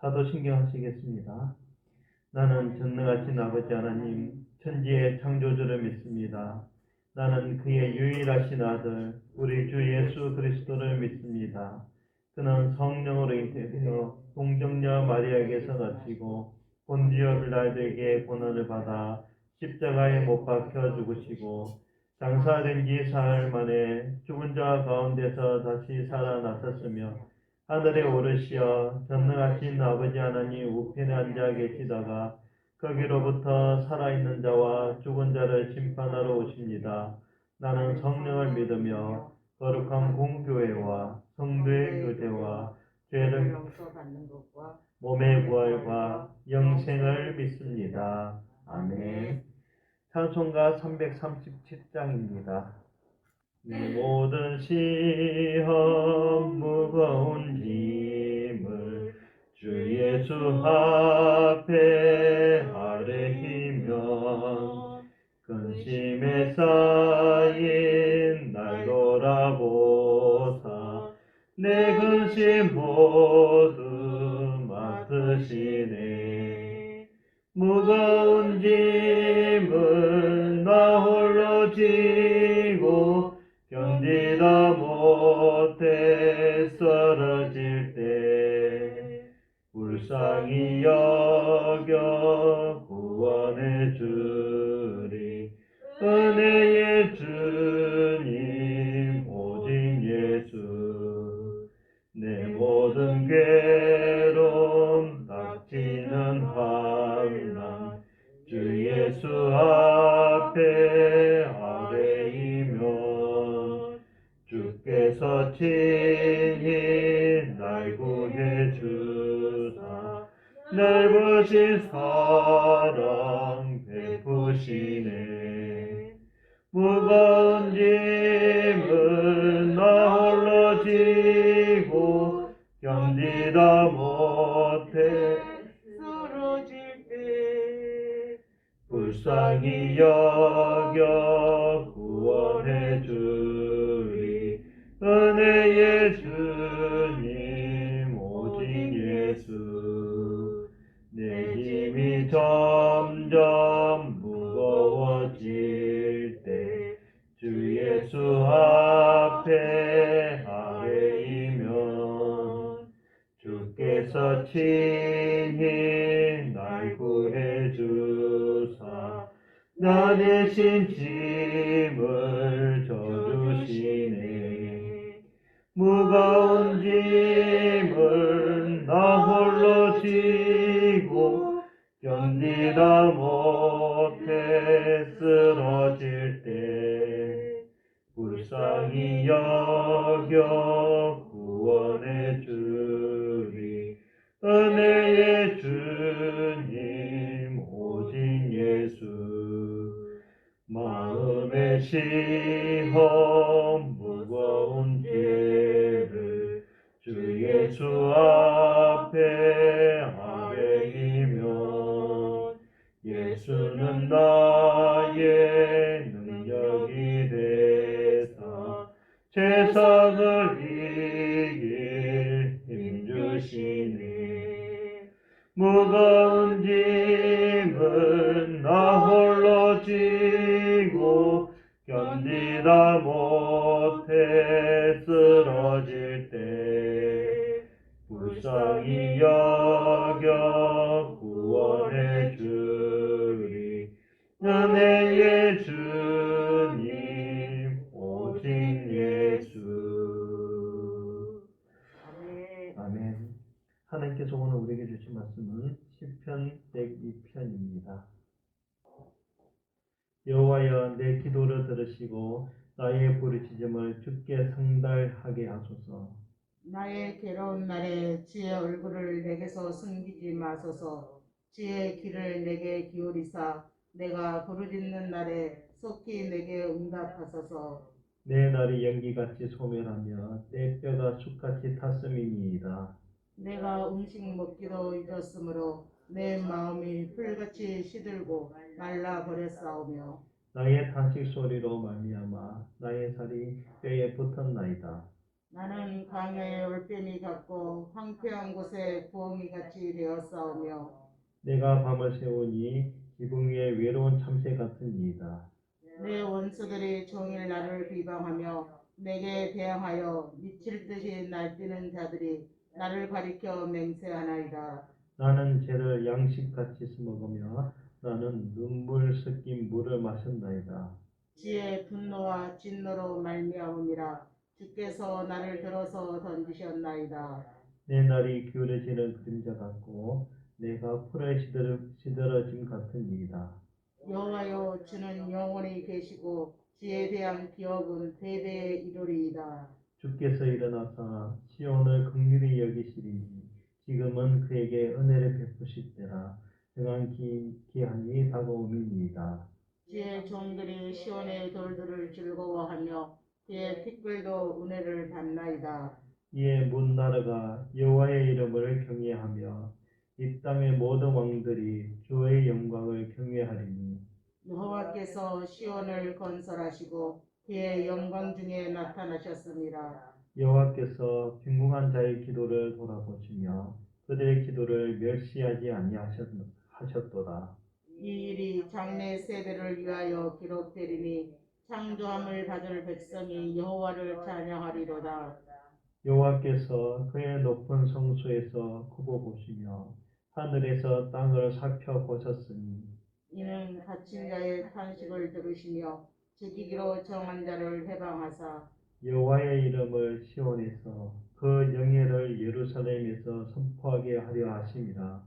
사도신경 하시겠습니다. 나는 전능하신 아버지 하나님, 천지의 창조주를 믿습니다. 나는 그의 유일하신 아들, 우리 주 예수 그리스도를 믿습니다. 그는 성령으로 잉태되어 동정녀 마리아에게서 낳히고 본디오 빌라도에게 고난을 받아 십자가에 못 박혀 죽으시고 장사된 지 사흘 만에 죽은 자 가운데서 다시 살아나셨으며 하늘에 오르시어 전능하신 아버지 하나님 우편에 앉아 계시다가 거기로부터 살아있는 자와 죽은 자를 심판하러 오십니다. 나는 성령을 믿으며 거룩한 공교회와 성도의 교제와 죄를 용서받는 것과 몸의 부활과 영생을 믿습니다. 아멘. 찬송가 337장입니다. 모든 시험 무거운 짐을 주 예수 앞에 아뢰히며 근심에 쌓인 날 돌아보사 내 근심 모두 맡으시네. 무거운 짐을 나 홀로 지고 견디다 못해 쓰러질 때 불쌍히 여겨 구원해 주리. 은혜의 주님 오직 예수. 내 모든 괴로움 닥치는 환난 주 예수 앞에 아뢰이면 주께서 친히 날 구해 주사 넓으신 사랑 베푸시네. 무거운 짐을 나 홀로 지고 견디다 못해 쓰러질 때 불쌍히 여겨 구원해 주리. 은혜의 주님 오직 예수. 내 짐이 점점 무거워질 때 주 예수 앞에 아뢰이면 주께서 친히 날 구해 주사 나 대신 짐을 져주시네. 무거운 짐을 나 홀로 지고 견디다 못해 쓰러질 때 불쌍히 여겨 구원해 주리. 은혜의 주님 오직 예수. 마음의 시험 무거운 죄를 주 예수 앞에 아뢰이면 예수는 나의 능력이 되사 세상을 이길 힘주시니. 무거운 짐은 나 홀로 지고 견디다 못해 쓰러질 때 불쌍히 여겨 구원해 주리. 은혜의 주님 오직 예수. 아멘. 아멘. 하나님께서 오늘 우리에게 주신 말씀은 시편 102편입니다. 여호와여 내 기도를 들으시고 나의 부르짖음을 주께 상달하게 하소서. 나의 괴로운 날에 주의 얼굴을 내게서 숨기지 마소서. 주의 귀를 내게 기울이사 내가 부르짖는 날에 속히 내게 응답하소서. 내 날이 연기같이 소멸하며 내 뼈가 쑥같이 탔음이니이다. 내가 음식 먹기도 잊었으므로 내 마음이 풀같이 시들고 말라버렸사오며 나의 탄식 소리로 말미암아 나의 살이 뼈에 붙었나이다. 나는 강야에 올빼미 같고 황폐한 곳에 부엉이 같이 되었사오며 내가 밤을 새우니 지붕 위에 외로운 참새 같은 이이다. 내 원수들이 종일 나를 비방하며 내게 대항하여 미칠 듯이 날뛰는 자들이 나를 가리켜 맹세하나이다. 나는 죄를 양식같이 먹으며 나는 눈물 섞인 물을 마셨나이다. 지의 분노와 진노로 말미암음이라. 주께서 나를 들어서 던지셨나이다. 내 날이 기울어지는 그림자 같고 내가 풀에 시들어짐 같은 이이다. 여호와여, 주는 영원히 계시고 지에 대한 기업은 대대에 이르리이다. 주께서 일어나사 시온을 긍휼히 여기시리니 지금은 그에게 은혜를 베푸실 때라. 등한 기한이 다가옴이니이다. 지의 종들이 시온의 돌들을 즐거워하며 그의 티끌도 은혜를 받나이다. 이에 문 나라가 여호와의 이름을 경외하며 이 땅의 모든 왕들이 주의 영광을 경외하리니 여호와께서 시온을 건설하시고 그의 영광 중에 나타나셨습니다. 여호와께서 빈궁한 자의 기도를 돌아보시며 그들의 기도를 멸시하지 아니하셨도다. 이 일이 장래 세대를 위하여 기록되리니 창조함을 받을 백성이 여호와를 찬양하리로다. 여호와께서 그의 높은 성소에서 굽어보시며 하늘에서 땅을 살펴보셨으니 이는 갇힌 자의 탄식을 들으시며 죽이기로 정한 자를 해방하사 여호와의 이름을 시온에서 그 영예를 예루살렘에서 선포하게 하려 하심이라.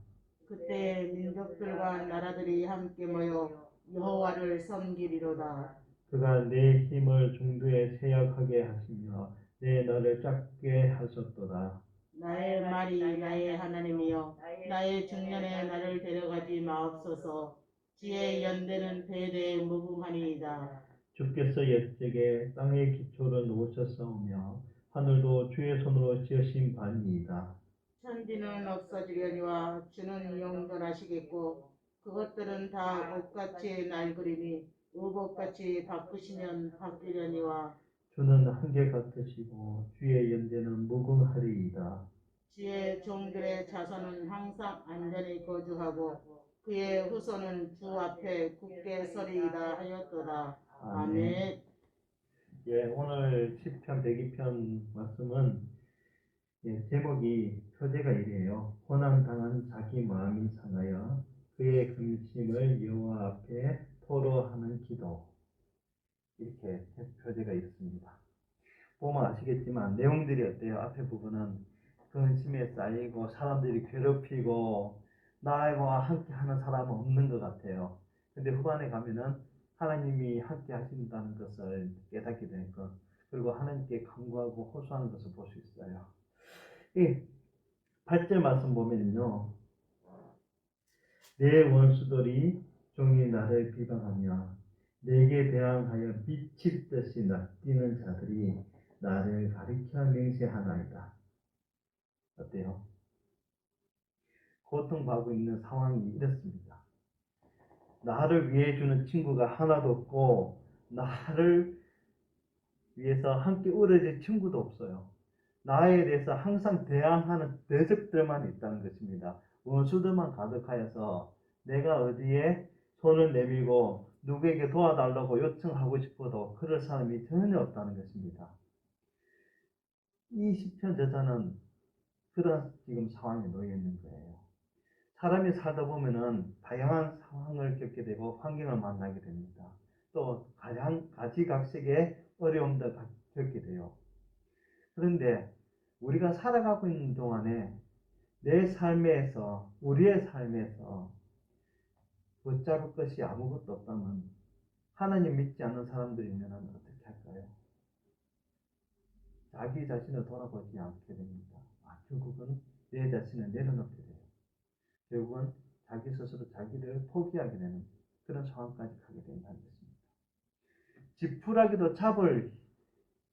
그때 민족들과 나라들이 함께 모여 여호와를 섬기리로다. 그가 내 힘을 중도에 쇠약하게 하시며 내 날을 짧게 하셨도다. 나의 말이 나의 하나님이여 나의 중년에 나를 데려가지 마옵소서. 지의 연대는 대대에 무궁하니이다. 주께서 옛적에 땅의 기초를 놓으셨사오며 하늘도 주의 손으로 지으신 바니이다. 천지는 없어지려니와 주는 영존하시겠고 그것들은 다 옷같이 낡으리니 의복같이 바꾸시면 바뀌려니와 주는 한결 같으시고 주의 연대는 무궁하리이다. 주의 종들의 자손은 항상 안전히 거주하고 그의 후손은 주 앞에 굳게 서리이다 하였도다. 아멘. 예, 오늘 시편 102편 말씀은 제목이 표제가 이래요. 고난 당한 자기 마음이 상하여 그의 근심을 여호와 앞에 토로하는 기도. 이렇게 표제가 있습니다. 보면 아시겠지만 내용들이 어때요? 앞에 부분은 근심에 쌓이고 사람들이 괴롭히고 나와 함께 하는 사람은 없는 것 같아요. 근데 후반에 가면은 하나님이 함께 하신다는 것을 깨닫게 될 것, 그리고 하나님께 간구하고 호소하는 것을 볼 수 있어요. 이 8절 말씀 보면요, 내 원수들이 종일 나를 비방하며 내게 대항하여 미칠 듯이 날뛰는 자들이 나를 가리켜 맹세하나이다. 어때요? 고통받고 있는 상황이 이렇습니다. 나를 위해주는 친구가 하나도 없고 나를 위해서 함께 울어줄 친구도 없어요. 나에 대해서 항상 대항하는 대적들만 있다는 것입니다. 원수들만 가득하여서 내가 어디에 손을 내밀고 누구에게 도와달라고 요청하고 싶어도 그럴 사람이 전혀 없다는 것입니다. 이 시편 저자는 그런 지금 상황에 놓여 있는 거예요. 사람이 살다 보면은 다양한 상황을 겪게 되고 환경을 만나게 됩니다. 또 가지각색의 어려움도 겪게 돼요. 그런데 우리가 살아가고 있는 동안에 내 삶에서, 우리의 삶에서 붙잡을 것이 아무것도 없다면 하나님 믿지 않는 사람들이면 어떻게 할까요? 자기 자신을 돌아보지 않게 됩니다. 결국은 내 자신을 내려놓게 돼요. 결국은 자기 스스로 자기를 포기하게 되는 그런 상황까지 가게 된다는 것입니다.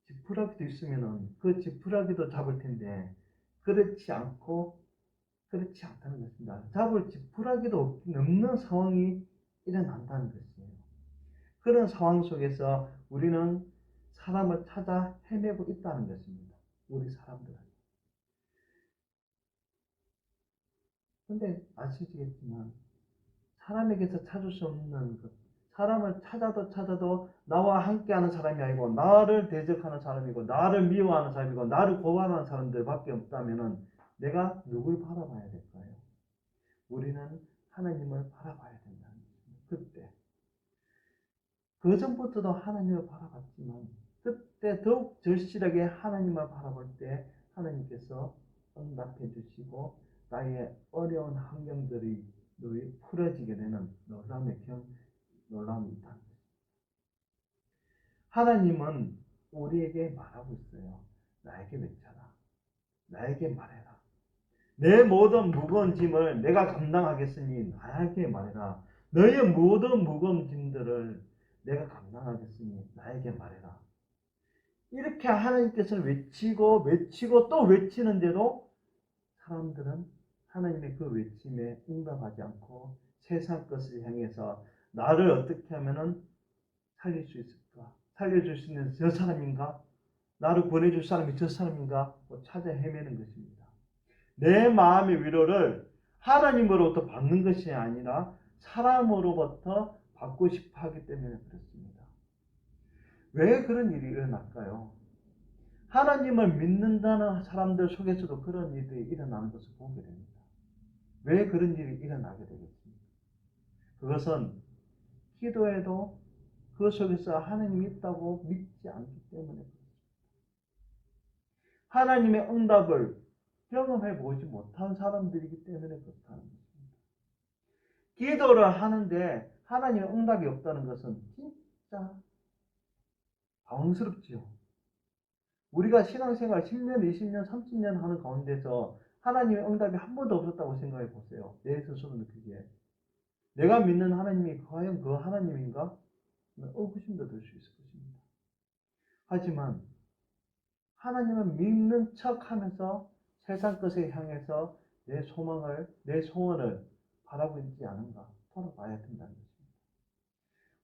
지푸라기도 있으면은 그 지푸라기도 잡을 텐데 그렇지 않다는 것입니다. 잡을 지푸라기도 없는 상황이 일어난다는 것이에요. 그런 상황 속에서 우리는 사람을 찾아 헤매고 있다는 것입니다. 우리 사람들은. 근데 아시겠지만 사람에게서 찾을 수 없는 것, 사람을 찾아도 나와 함께하는 사람이 아니고 나를 대적하는 사람이고 나를 미워하는 사람이고 나를 고발하는 사람들밖에 없다면은 내가 누굴 바라봐야 될까요? 우리는 하나님을 바라봐야 된다는 것입니다. 그때 그 전부터도 하나님을 바라봤지만 그때 더욱 절실하게 하나님을 바라볼 때 하나님께서 응답해 주시고 나의 어려운 환경들이 풀어지게 되는 놀라움이 있다. 하나님은 우리에게 말하고 있어요. 나에게 외쳐라. 나에게 말해라. 내 모든 무거운 짐을 내가 감당하겠으니 나에게 말해라. 너의 모든 무거운 짐들을 내가 감당하겠으니 나에게 말해라. 이렇게 하나님께서 외치고 또 외치는데도 사람들은 하나님의 그 외침에 응답하지 않고 세상 것을 향해서 나를 어떻게 하면은 살릴 수 있을까? 살려줄 수 있는 저 사람인가? 나를 구원해줄 사람이 저 사람인가? 찾아 헤매는 것입니다. 내 마음의 위로를 하나님으로부터 받는 것이 아니라 사람으로부터 받고 싶어 하기 때문에 그렇습니다. 왜 그런 일이 일어날까요? 하나님을 믿는다는 사람들 속에서도 그런 일들이 일어나는 것을 보게 됩니다. 왜 그런 일이 일어나게 되겠습니까? 그것은 기도에도 그 속에서 하나님이 있다고 믿지 않기 때문에 그렇습니다. 하나님의 응답을 경험해 보지 못한 사람들이기 때문에 그렇다는 것입니다. 기도를 하는데 하나님의 응답이 없다는 것은 진짜 당황스럽지요. 우리가 신앙생활 10년, 20년, 30년 하는 가운데서 하나님의 응답이 한 번도 없었다고 생각해 보세요. 내 스스로 느끼기에. 내가 믿는 하나님이 과연 그 하나님인가? 의구심도 들 수 있을 것입니다. 하지만 하나님을 믿는 척 하면서 세상 것에 향해서 내 소망을, 내 소원을 바라고 있지 않은가 돌아봐야 된다는 것입니다.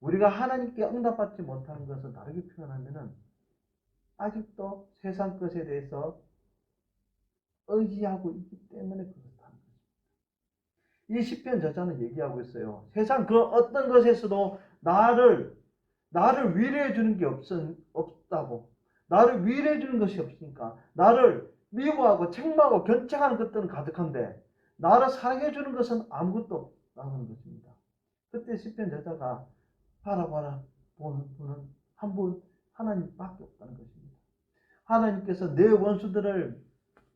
우리가 하나님께 응답받지 못하는 것을 다르게 표현하면은 아직도 세상 것에 대해서 의지하고 있기 때문에 그렇다는 것입니다. 이 시편 저자는 얘기하고 있어요. 세상 그 어떤 것에서도 나를 위로해 주는 게 없다고. 나를 위로해 주는 것이 없으니까 나를 미워하고 책망하고 견책하는 것들은 가득한데 나를 사랑해 주는 것은 아무것도 없다는 것입니다. 그때 시편 저자가 바라보는 분은 한 분 하나님밖에 없다는 것입니다. 하나님께서 내 원수들을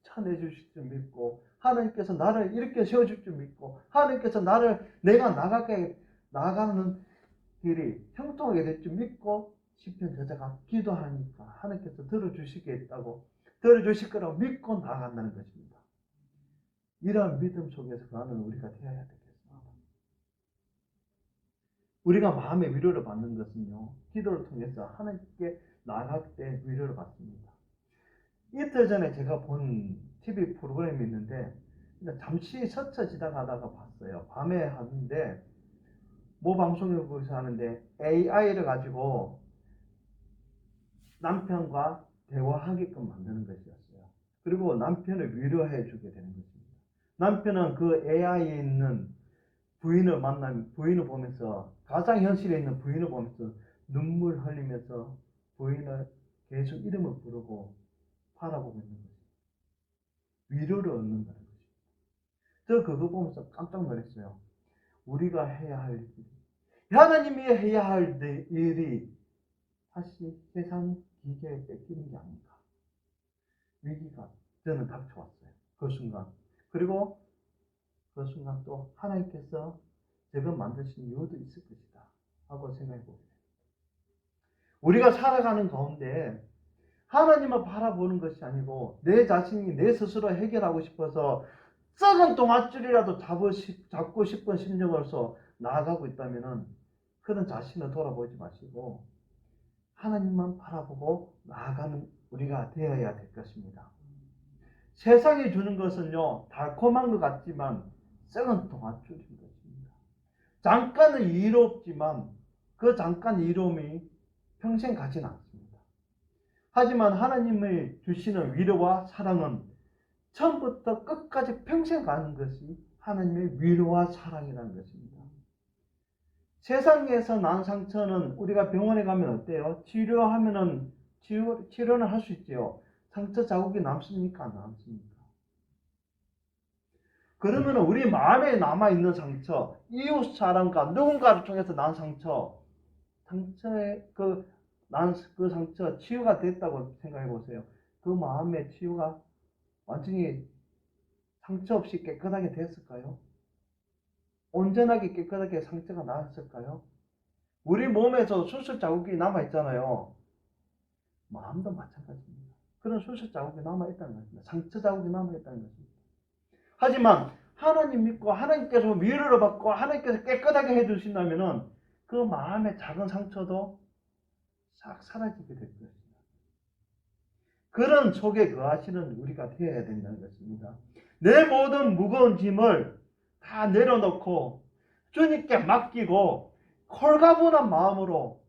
쳐내 주실 줄 믿고 하나님께서 나를 이렇게 세워 줄 줄 믿고 하나님께서 내가 나가는 길이 형통하게 될 줄 믿고 시편 저자가 기도하니까 하나님께서 들어주실 거라고 믿고 나아간다는 것입니다. 이러한 믿음 속에서 가는 우리가 되어야 되겠습니다. 우리가 마음의 위로를 받는 것은요, 기도를 통해서 하나님께 나아갈 때 위로를 받습니다. 이틀 전에 제가 본 TV 프로그램이 있는데 잠시 스쳐 지나가다가 봤어요. 밤에 하는데 모 방송국에서 하는데 AI를 가지고 남편과 대화하게끔 만드는 것이었어요. 그리고 남편을 위로해 주게 되는 것입니다. 남편은 그 AI에 있는 부인을 보면서 가상현실에 있는 부인을 보면서 눈물 흘리면서 부인을 계속 이름을 부르고 바라보고 있는 것입니다. 위로를 얻는다는 것입니다. 저 그거 보면서 깜짝 놀랐어요. 우리가 해야 할 일, 하나님이 해야 할 일이 다시 세상 기계에 뺏기는 게 아닌가. 위기가 저는 닥쳐왔어요. 그 순간. 그리고 그 순간 또 하나님께서 저걸 만드신 이유도 있을 것이다 하고 생각해 보게 됩니다. 우리가 살아가는 가운데 하나님을 바라보는 것이 아니고 내 자신이 내 스스로 해결하고 싶어서 썩은 동아줄이라도 잡고 싶은 심정으로서 나아가고 있다면 그런 자신을 돌아보지 마시고 하나님만 바라보고 나아가는 우리가 되어야 될 것입니다. 세상이 주는 것은요, 달콤한 것 같지만 썩은 동아줄인 것입니다. 잠깐은 이롭지만 그 잠깐 이로움이 평생 가지는 않습니다. 하지만 하나님의 주시는 위로와 사랑은 처음부터 끝까지 평생 가는 것이 하나님의 위로와 사랑이라는 것입니다. 세상에서 난 상처는 우리가 병원에 가면 어때요? 치료하면은 치료는 할 수 있지요. 상처 자국이 남습니까? 안 남습니까? 그러면 우리 마음에 남아있는 상처, 이웃 사람과 누군가를 통해서 난 상처의 그 상처 치유가 됐다고 생각해 보세요. 그 마음의 치유가 완전히 상처 없이 깨끗하게 됐을까요? 온전하게 깨끗하게 상처가 나았을까요? 우리 몸에서 수술 자국이 남아있잖아요. 마음도 마찬가지입니다. 그런 수술 자국이 남아있다는 것입니다. 상처 자국이 남아있다는 것입니다. 하지만 하나님 믿고 하나님께서 위로를 받고 하나님께서 깨끗하게 해주신다면 그 마음의 작은 상처도 싹 사라지게 될 것입니다. 그런 속에 거하시는 우리가 되어야 된다는 것입니다. 내 모든 무거운 짐을 다 내려놓고 주님께 맡기고 홀가분한 마음으로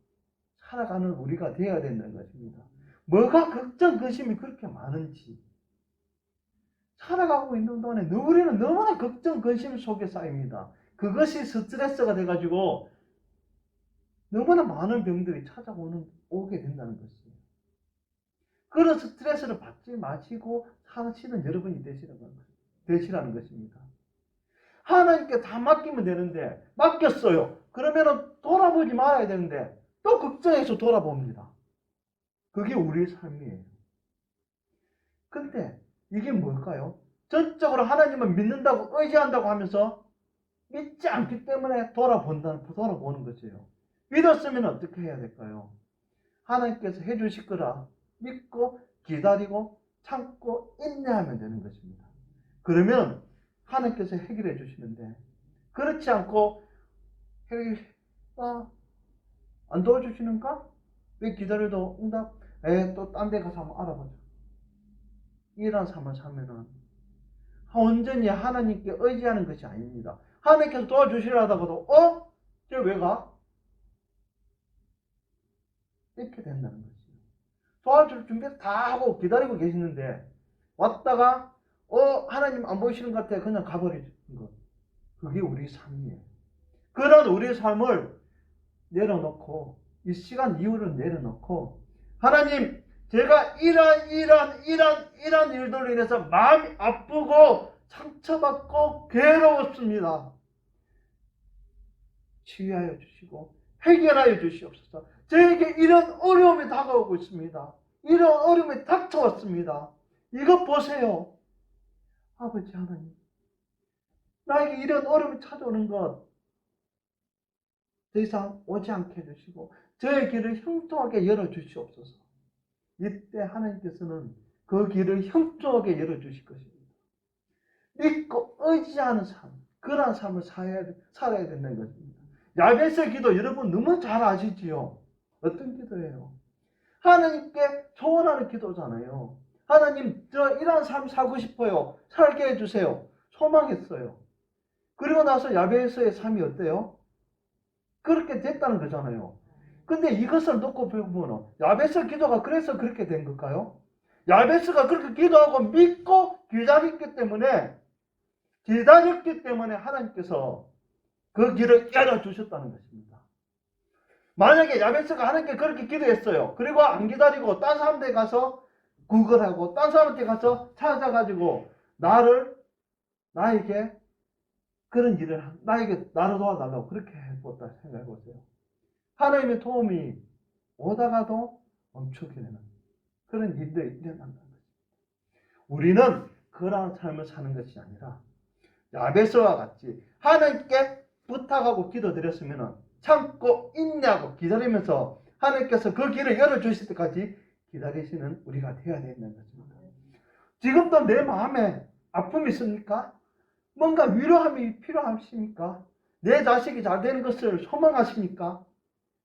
살아가는 우리가 되어야 된다는 것입니다. 뭐가 걱정, 근심이 그렇게 많은지 살아가고 있는 동안에 우리는 너무나 걱정, 근심 속에 쌓입니다. 그것이 스트레스가 돼가지고 너무나 많은 병들이 오게 된다는 것이에요. 그런 스트레스를 받지 마시고 사시는 여러분이 되시라는 것입니다. 하나님께 다 맡기면 되는데 맡겼어요. 그러면 돌아보지 말아야 되는데 또 걱정해서 돌아봅니다. 그게 우리의 삶이에요. 근데 이게 뭘까요? 전적으로 하나님을 믿는다고 의지한다고 하면서 믿지 않기 때문에 돌아보는 것이에요. 믿었으면 어떻게 해야 될까요? 하나님께서 해주실 거라 믿고 기다리고 참고 인내하면 되는 것입니다. 그러면 하나님께서 해결해 주시는데 그렇지 않고 안 도와주시는가? 왜 기다려도 응답? 또 딴 데 가서 한번 알아보자. 이런 삶을 살면은 온전히 하나님께 의지하는 것이 아닙니다. 하나님께서 도와주시려 하다가도 쟤 왜 가? 이렇게 된다는 것이에요. 도와줄 준비 다 하고 기다리고 계시는데 왔다가 하나님 안 보이시는 것 같아 그냥 가버리는 것. 그게 우리 삶이에요. 그런 우리의 삶을 내려놓고 이 시간 이후를 내려놓고 하나님 제가 이런 일들로 인해서 마음이 아프고 상처받고 괴로웠습니다. 치유하여 주시고 해결하여 주시옵소서. 저에게 이런 어려움이 다가오고 있습니다. 이런 어려움이 닥쳐왔습니다. 이것 보세요. 아버지 하나님, 나에게 이런 어려움이 찾아오는 것 더 이상 오지 않게 해주시고 저의 길을 형통하게 열어주시옵소서. 이때 하나님께서는 그 길을 형통하게 열어주실 것입니다. 믿고 의지하는 삶, 그러한 삶을 살아야 된다는 것입니다. 야베스의 기도 여러분 너무 잘 아시지요? 어떤 기도예요? 하나님께 소원하는 기도잖아요. 하나님 저 이러한 삶 살고 싶어요. 살게 해주세요. 소망했어요. 그리고 나서 야베스의 삶이 어때요? 그렇게 됐다는 거잖아요. 근데 이것을 놓고 보면 야베스 기도가 그래서 그렇게 된 걸까요? 야베스가 그렇게 기도하고 믿고 기다렸기 때문에 하나님께서 그 길을 열어주셨다는 것입니다. 만약에 야베스가 하나님께 그렇게 기도했어요. 그리고 안 기다리고 딴 사람한테 가서 구걸하고 딴 사람한테 가서 찾아가지고 나에게 그런 일을 나를 도와달라고 그렇게 해보다 생각해보세요. 하나님의 도움이 오다가도 멈추게 되는 그런 일들이 일어난다는 거죠. 우리는 그러한 삶을 사는 것이 아니라 야베스와 같이 하나님께 부탁하고 기도드렸으면 참고 인내하고 기다리면서 하나님께서 그 길을 열어주실 때까지 기다리시는 우리가 되어야 된다는 것입니다. 지금도 내 마음에 아픔이 있습니까? 뭔가 위로함이 필요하십니까? 내 자식이 잘 되는 것을 소망하십니까?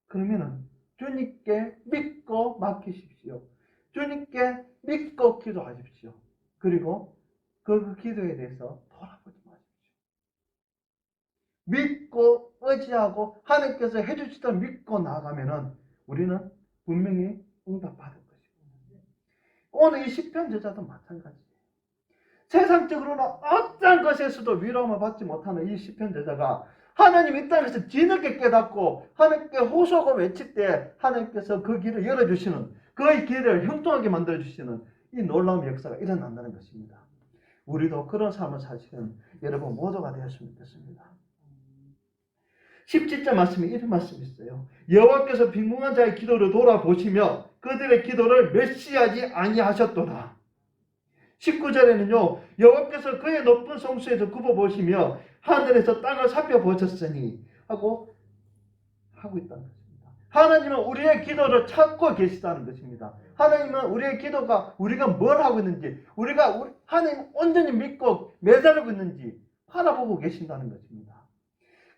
그러면은 주님께 믿고 맡기십시오. 주님께 믿고 기도하십시오. 그리고 그 기도에 대해서 돌아보지 마십시오. 믿고 의지하고 하나님께서 해주시던 믿고 나아가면은 우리는 분명히 응답받을 것입니다. 오늘 이 시편 저자도 마찬가지예요. 세상적으로는 어떤 것에서도 위로함을 받지 못하는 이 시편 저자가 하나님 이 땅에서 뒤늦게 깨닫고 하나님께 호소하고 외칠 때 하나님께서 그 길을 열어주시는, 그의 길을 형통하게 만들어주시는 이 놀라운 역사가 일어난다는 것입니다. 우리도 그런 삶을 사시는 여러분 모두가 되었으면 좋겠습니다. 17절 말씀에 이런 말씀이 있어요. 여호와께서 빈궁한 자의 기도를 돌아보시며 그들의 기도를 멸시하지 아니하셨도다. 19절에는요. 여호와께서 그의 높은 성수에서 굽어보시며 하늘에서 땅을 살펴보셨으니 하고 있다는 것입니다. 하나님은 우리의 기도를 찾고 계시다는 것입니다. 하나님은 우리의 기도가 우리가 뭘 하고 있는지, 우리가 하나님 온전히 믿고 매달리고 있는지 바라보고 계신다는 것입니다.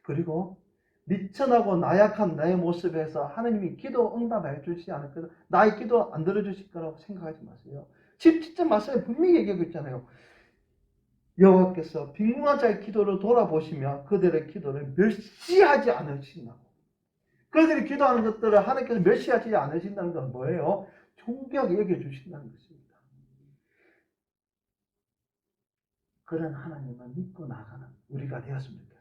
그리고 미천하고 나약한 나의 모습에서 하나님이 기도 응답해 주시지 않을 거다, 나의 기도 안 들어주실 거라고 생각하지 마세요. 17절 말씀에 분명히 얘기하고 있잖아요. 여호와께서 빈궁한 자의 기도를 돌아보시며 그들의 기도를 멸시하지 않으신다고. 그들이 기도하는 것들을 하나님께서 멸시하지 않으신다는 건 뭐예요? 존귀하게 여겨주신다는 것입니다. 그런 하나님을 믿고 나가는 우리가 되었으면 좋겠어요.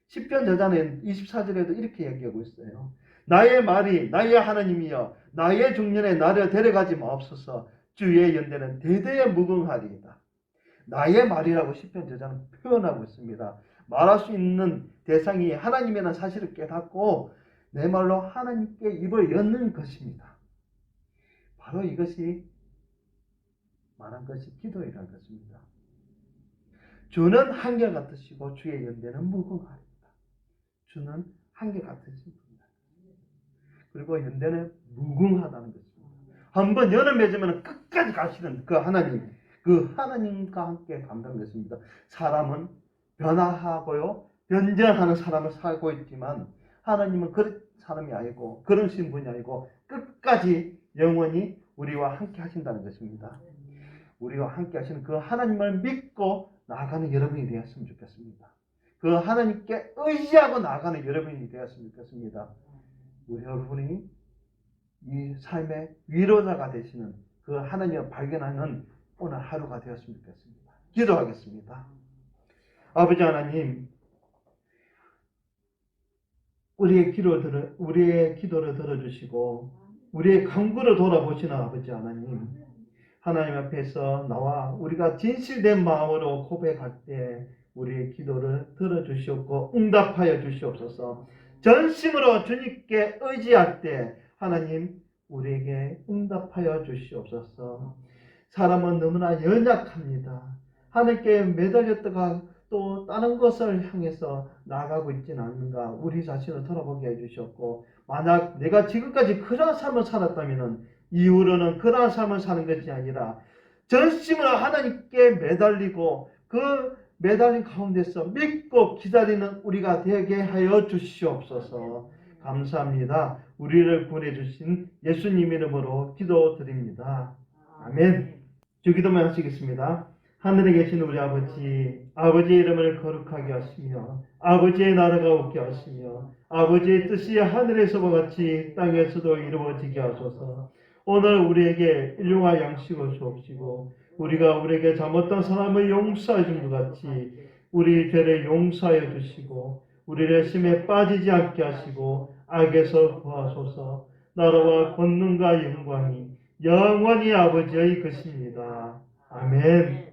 시편 저자는 24절에도 이렇게 얘기하고 있어요. 나의 말이 나의 하나님이여 나의 중년에 나를 데려가지 마옵소서. 주의 연대는 대대에 무궁하리이다. 나의 말이라고 시편 저자는 표현하고 있습니다. 말할 수 있는 대상이 하나님이라는 사실을 깨닫고 내 말로 하나님께 입을 여는 것입니다. 바로 이것이 말한 것이 기도이라는 것입니다. 주는 한결같으시고 주의 연대는 무궁하리이다. 주는 한결같으십니다. 그리고 연대는 무궁하다는 것입니다. 한번 연을 맺으면 끝까지 가시는 그 하나님, 그 하나님과 함께 간다는 것입니다. 사람은 변화하고요, 변절하는 사람을 살고 있지만 하나님은 그런 사람이 아니고 그런 신분이 아니고 끝까지 영원히 우리와 함께 하신다는 것입니다. 우리와 함께 하시는 그 하나님을 믿고 나아가는 여러분이 되었으면 좋겠습니다. 그 하나님께 의지하고 나아가는 여러분이 되었으면 좋겠습니다. 우리 여러분이 이 삶의 위로자가 되시는 그 하나님을 발견하는 오늘 하루가 되었으면 좋겠습니다. 기도하겠습니다. 아버지 하나님, 우리의 기도를 들어주시고 우리의 간구를 돌아보시는 아버지 하나님, 하나님 앞에서 나와 우리가 진실된 마음으로 고백할 때 우리의 기도를 들어주시옵고 응답하여 주시옵소서. 전심으로 주님께 의지할 때 하나님 우리에게 응답하여 주시옵소서. 사람은 너무나 연약합니다. 하나님께 매달렸다가 또 다른 것을 향해서 나아가고 있지는 않는가 우리 자신을 돌아보게 해주셨고, 만약 내가 지금까지 그러한 삶을 살았다면 이후로는 그러한 삶을 사는 것이 아니라 전심으로 하나님께 매달리고 그 매달린 가운데서 믿고 기다리는 우리가 되게 하여 주시옵소서. 감사합니다. 우리를 구원해 주신 예수님 이름으로 기도드립니다. 아멘. 주기도만 하시겠습니다. 하늘에 계신 우리 아버지, 아버지의 이름을 거룩하게 하시며 아버지의 나라가 오게 하시며 아버지의 뜻이 하늘에서와 같이 땅에서도 이루어지게 하소서. 오늘 우리에게 일용할 양식을 주옵시고 우리가 우리에게 잘못한 사람을 용서해 준 것 같이 우리 죄를 용서하여 주시고 우리를 심에 빠지지 않게 하시고 악에서 구하소서. 나라와 권능과 영광이 영원히 아버지의 것입니다. 아멘.